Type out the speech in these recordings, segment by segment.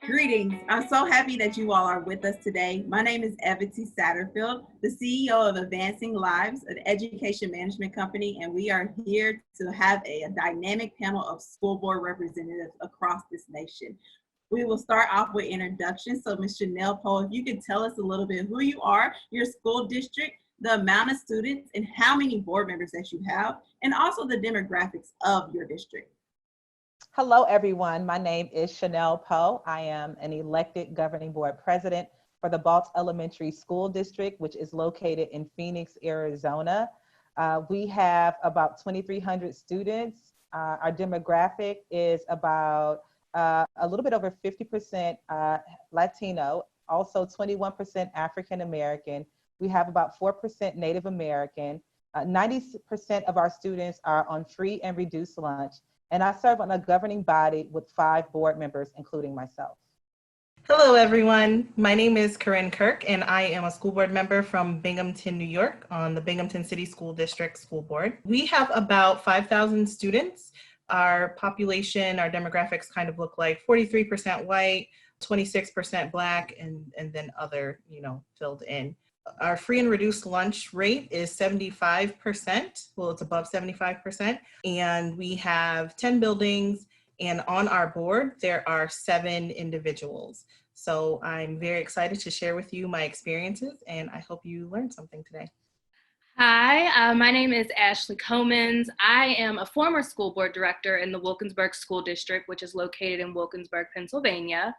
Greetings. I'm so happy that you all are with us today. My name is Evity Satterfield, the CEO of Advancing Lives, an education management company, and we are here to have a dynamic panel of school board representatives across this nation. We will start off with introductions. So Ms. Chanel Powe, if you could tell us a little bit who you are, your school district, the amount of students, and how many board members that you have, and also the demographics of your district. Hello, everyone. My name is Chanel Powe. I am an elected governing board president for the Balsz Elementary School District, which is located in Phoenix, Arizona. We have about 2,300 students. Our demographic is about a little bit over 50% Latino, also 21% African American. We have about 4% Native American. 90% of our students are on free and reduced lunch. And I serve on a governing body with 5 board members, including myself. Hello, everyone. My name is Korin Kirk, and I am a school board member from Binghamton, New York, on the Binghamton City School District School Board. We have about 5,000 students. Our population, our demographics kind of look like 43% white, 26% Black, and then other, filled in. Our free and reduced lunch rate is 75%. Well, it's above 75%. And we have 10 buildings. And on our board, there are 7 individuals. So I'm very excited to share with you my experiences, and I hope you learned something today. Hi, my name is Ashley Comans. I am a former school board director in the Wilkinsburg School District, which is located in Wilkinsburg, Pennsylvania.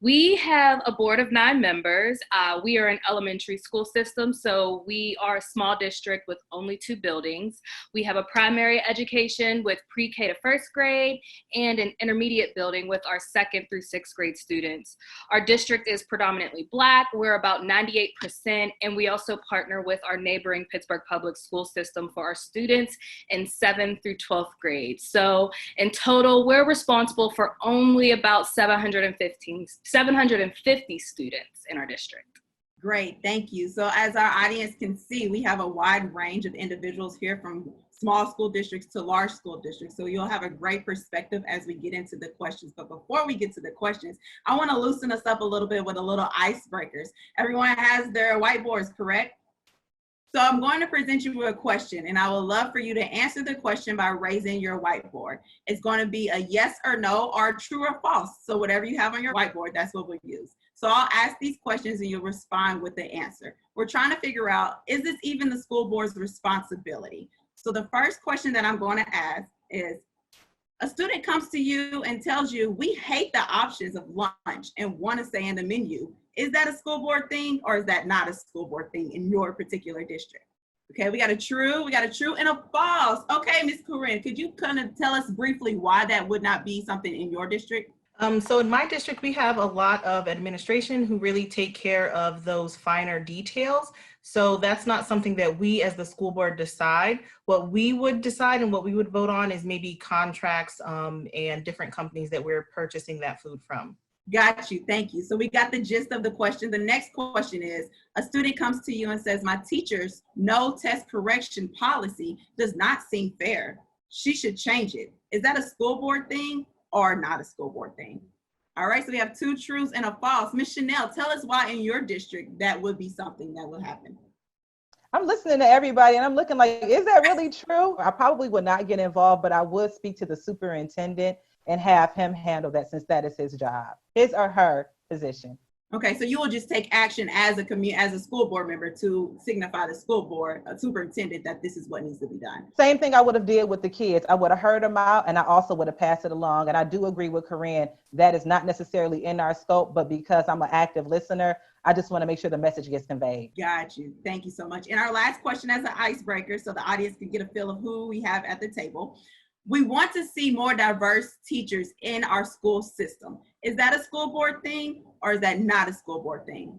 We have a board of 9 members. We are an elementary school system, so we are a small district with only 2 buildings. We have a primary education with pre-K to 1st grade and an intermediate building with our 2nd through 6th grade students. Our district is predominantly Black. We're about 98%, and we also partner with our neighboring Pittsburgh public school system for our students in 7th through 12th grade. So in total, we're responsible for only about 750 students in our district. Great, thank you. So as our audience can see, we have a wide range of individuals here from small school districts to large school districts. So you'll have a great perspective as we get into the questions. But before we get to the questions, I want to loosen us up a little bit with a little icebreakers. Everyone has their whiteboards, correct? So I'm going to present you with a question, and I would love for you to answer the question by raising your whiteboard. It's going to be a yes or no or true or false. So whatever you have on your whiteboard, that's what we'll use. So I'll ask these questions and you'll respond with the answer. We're trying to figure out, is this even the school board's responsibility? So the first question that I'm going to ask is, a student comes to you and tells you, we hate the options of lunch and want to stay in the menu. Is that a school board thing, or is that not a school board thing in your particular district? Okay, we got a true and a false. Okay, Ms. Korin, could you kind of tell us briefly why that would not be something in your district? So in my district, we have a lot of administration who really take care of those finer details. So that's not something that we as the school board decide. What we would decide and what we would vote on is maybe contracts and different companies that we're purchasing that food from. Got you, thank you. So we got the gist of the question. The next question is, a student comes to you and says, my teacher's no test correction policy does not seem fair. She should change it. Is that a school board thing or not a school board thing? All right, so we have 2 truths and a false. Ms. Chanel, tell us why in your district that would be something that would happen. I'm listening to everybody and I'm looking like, is that really true? I probably would not get involved, but I would speak to the superintendent and have him handle that, since that is his job, his or her position. Okay, so you will just take action as a school board member to signify the school board superintendent that this is what needs to be done. Same thing I would have did with the kids. I would have heard them out, and I also would have passed it along. And I do agree with Korin, that is not necessarily in our scope, but because I'm an active listener, I just want to make sure the message gets conveyed. Got you. Thank you so much. And our last question as an icebreaker, so the audience can get a feel of who we have at the table. We want to see more diverse teachers in our school system. Is that a school board thing, or is that not a school board thing?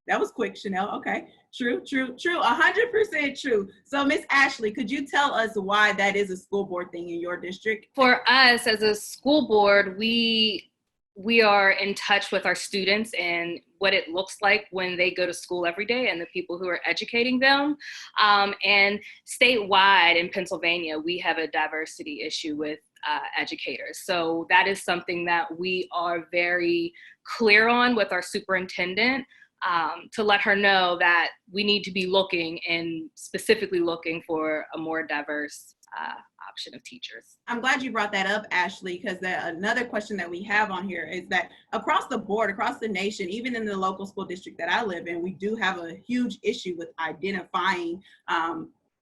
That was quick, Chanel. Okay, true, 100% true. So Miss Ashley, could you tell us why that is a school board thing in your district? For us as a school board, we we are in touch with our students and what it looks like when they go to school every day and the people who are educating them. And statewide in Pennsylvania, we have a diversity issue with educators. So that is something that we are very clear on with our superintendent, to let her know that we need to be looking and specifically looking for a more diverse option of teachers. I'm glad you brought that up, Ashley, because another question that we have on here is that across the board, across the nation, even in the local school district that I live in, we do have a huge issue with identifying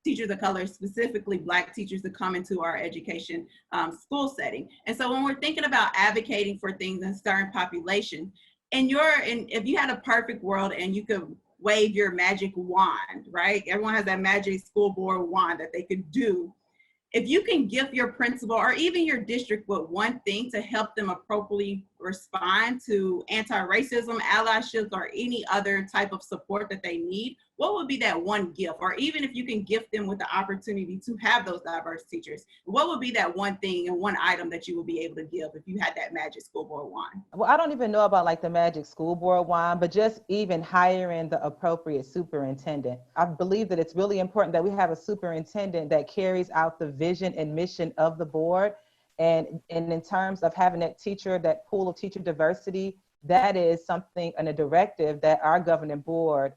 teachers of color, specifically Black teachers, to come into our education school setting. And so when we're thinking about advocating for things in certain populations, if you had a perfect world and you could wave your magic wand, right? Everyone has that magic school board wand that they could do. If you can gift your principal or even your district with one thing to help them appropriately respond to anti-racism, allyships, or any other type of support that they need, what would be that one gift? Or even if you can gift them with the opportunity to have those diverse teachers, what would be that one thing and one item that you would be able to give if you had that magic school board wand? Well, I don't even know about like the magic school board wand, but just even hiring the appropriate superintendent. I believe that it's really important that we have a superintendent that carries out the vision and mission of the board. And in terms of having that teacher, that pool of teacher diversity, that is something and a directive that our governing board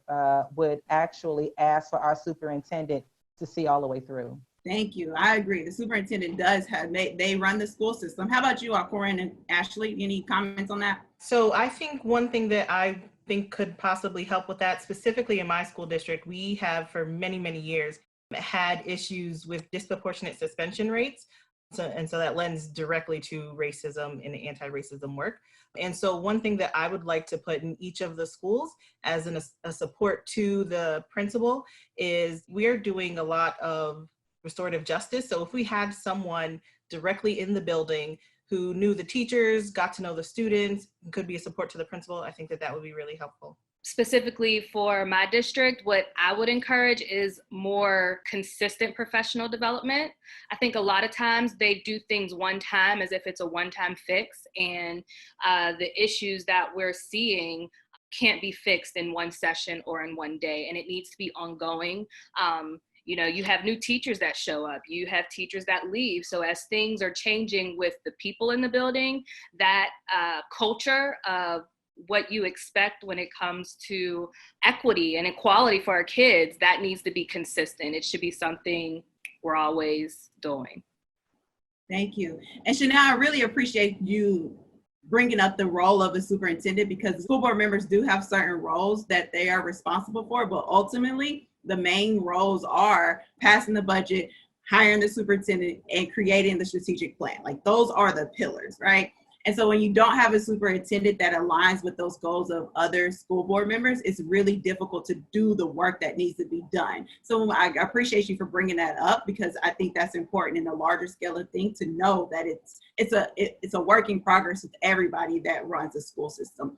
would actually ask for our superintendent to see all the way through. Thank you. I agree. The superintendent does have, they run the school system. How about you, Korin and Ashley? Any comments on that? So I think one thing that I think could possibly help with that, specifically in my school district, we have for many, many years had issues with disproportionate suspension rates. So that lends directly to racism and anti-racism work. And so one thing that I would like to put in each of the schools as a support to the principal is we're doing a lot of restorative justice. So if we had someone directly in the building who knew the teachers, got to know the students, could be a support to the principal, I think that that would be really helpful. Specifically for my district, what I would encourage is more consistent professional development. I think a lot of times they do things one time as if it's a one-time fix, and the issues that we're seeing can't be fixed in one session or in one day, and it needs to be ongoing. You know, you have new teachers that show up, you have teachers that leave. So as things are changing with the people in the building, that culture of what you expect when it comes to equity and equality for our kids, that needs to be consistent. It should be something we're always doing. Thank you. And Chanel, I really appreciate you bringing up the role of a superintendent, because school board members do have certain roles that they are responsible for, but ultimately the main roles are passing the budget, hiring the superintendent, and creating the strategic plan. Like, those are the pillars, right? And so when you don't have a superintendent that aligns with those goals of other school board members, it's really difficult to do the work that needs to be done. So I appreciate you for bringing that up, because I think that's important in a larger scale of things to know that it's a work in progress with everybody that runs a school system.